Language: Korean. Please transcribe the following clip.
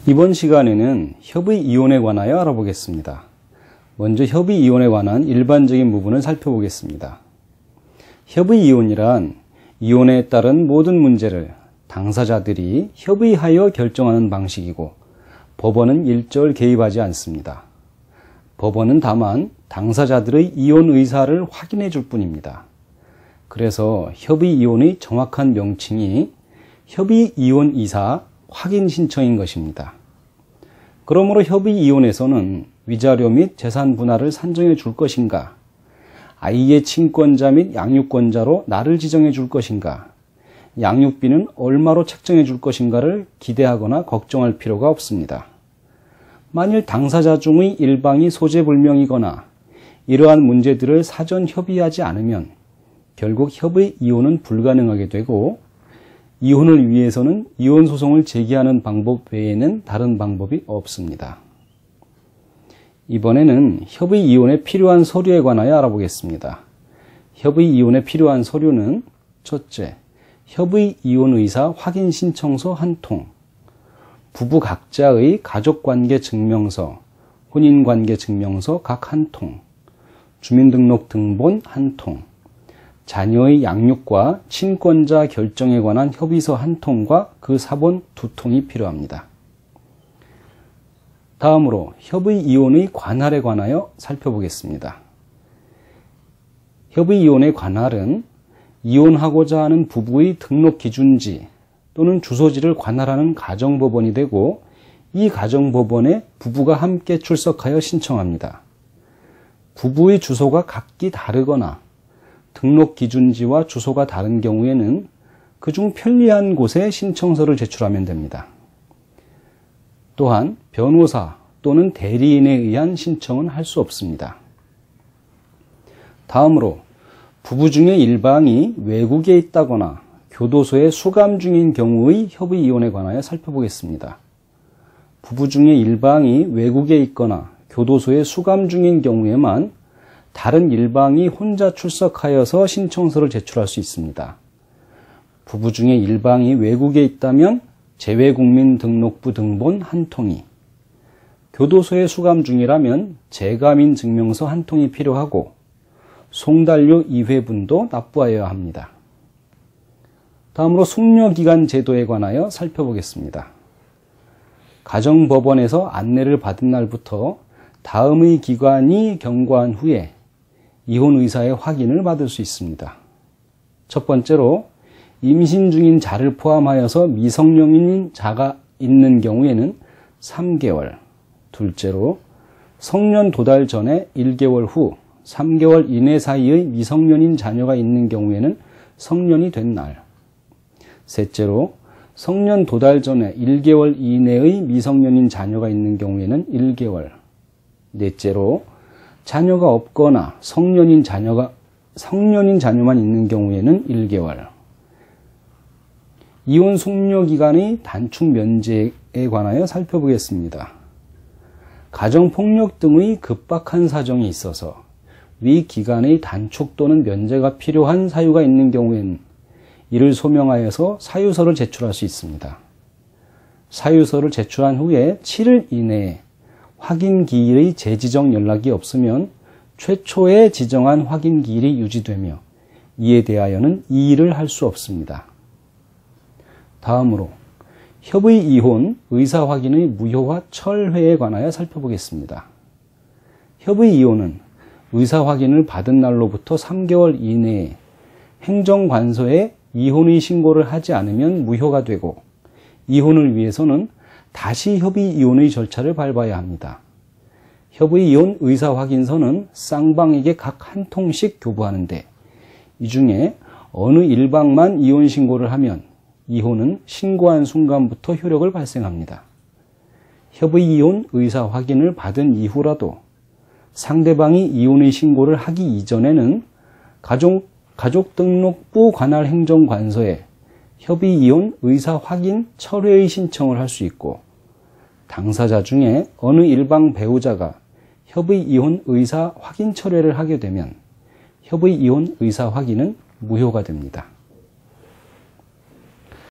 이번 시간에는 협의이혼에 관하여 알아보겠습니다. 먼저 협의이혼에 관한 일반적인 부분을 살펴보겠습니다. 협의이혼이란 이혼에 따른 모든 문제를 당사자들이 협의하여 결정하는 방식이고 법원은 일절 개입하지 않습니다. 법원은 다만 당사자들의 이혼 의사를 확인해 줄 뿐입니다. 그래서 협의이혼의 정확한 명칭이 협의이혼이사 확인 신청인 것입니다. 그러므로 협의이혼에서는 위자료 및 재산 분할을 산정해 줄 것인가, 아이의 친권자 및 양육권자로 나를 지정해 줄 것인가, 양육비는 얼마로 책정해 줄 것인가를 기대하거나 걱정할 필요가 없습니다. 만일 당사자 중의 일방이 소재불명이거나 이러한 문제들을 사전 협의하지 않으면 결국 협의이혼은 불가능하게 되고, 이혼을 위해서는 이혼소송을 제기하는 방법 외에는 다른 방법이 없습니다. 이번에는 협의이혼에 필요한 서류에 관하여 알아보겠습니다. 협의이혼에 필요한 서류는 첫째, 협의이혼의사 확인 신청서 한 통, 부부 각자의 가족관계 증명서, 혼인관계 증명서 각 한 통, 주민등록 등본 한 통, 자녀의 양육과 친권자 결정에 관한 협의서 한 통과 그 사본 두 통이 필요합니다. 다음으로 협의이혼의 관할에 관하여 살펴보겠습니다. 협의이혼의 관할은 이혼하고자 하는 부부의 등록 기준지 또는 주소지를 관할하는 가정법원이 되고, 이 가정법원에 부부가 함께 출석하여 신청합니다. 부부의 주소가 각기 다르거나 등록 기준지와 주소가 다른 경우에는 그중 편리한 곳에 신청서를 제출하면 됩니다. 또한 변호사 또는 대리인에 의한 신청은 할 수 없습니다. 다음으로 부부 중에 일방이 외국에 있다거나 교도소에 수감 중인 경우의 협의이혼에 관하여 살펴보겠습니다. 부부 중에 일방이 외국에 있거나 교도소에 수감 중인 경우에만 다른 일방이 혼자 출석하여서 신청서를 제출할 수 있습니다. 부부 중에 일방이 외국에 있다면 재외국민등록부 등본 한 통이, 교도소에 수감 중이라면 재가민 증명서 한 통이 필요하고 송달료 2회분도 납부하여야 합니다. 다음으로 숙려기간 제도에 관하여 살펴보겠습니다. 가정법원에서 안내를 받은 날부터 다음의 기관이 경과한 후에 이혼의사의 확인을 받을 수 있습니다. 첫 번째로 임신 중인 자를 포함하여서 미성년인 자가 있는 경우에는 3개월, 둘째로 성년 도달 전에 1개월 후 3개월 이내 사이의 미성년인 자녀가 있는 경우에는 성년이 된 날, 셋째로 성년 도달 전에 1개월 이내의 미성년인 자녀가 있는 경우에는 1개월, 넷째로 자녀가 없거나 성년인 자녀만 있는 경우에는 1개월. 이혼 숙려기간의 단축 면제에 관하여 살펴보겠습니다. 가정폭력 등의 급박한 사정이 있어서 위 기간의 단축 또는 면제가 필요한 사유가 있는 경우에는 이를 소명하여서 사유서를 제출할 수 있습니다. 사유서를 제출한 후에 7일 이내에 확인기일의 재지정 연락이 없으면 최초에 지정한 확인기일이 유지되며 이에 대하여는 이의를 할 수 없습니다. 다음으로 협의이혼 의사확인의 무효화 철회에 관하여 살펴보겠습니다. 협의이혼은 의사확인을 받은 날로부터 3개월 이내에 행정관서에 이혼의 신고를 하지 않으면 무효가 되고, 이혼을 위해서는 다시 협의이혼의 절차를 밟아야 합니다. 협의이혼 의사확인서는 쌍방에게 각 한 통씩 교부하는데, 이 중에 어느 일방만 이혼 신고를 하면 이혼은 신고한 순간부터 효력을 발생합니다. 협의이혼 의사확인을 받은 이후라도 상대방이 이혼의 신고를 하기 이전에는 가족등록부 관할 행정관서에 협의이혼 의사확인 철회의 신청을 할 수 있고, 당사자 중에 어느 일방 배우자가 협의이혼 의사확인 철회를 하게 되면 협의이혼 의사확인은 무효가 됩니다.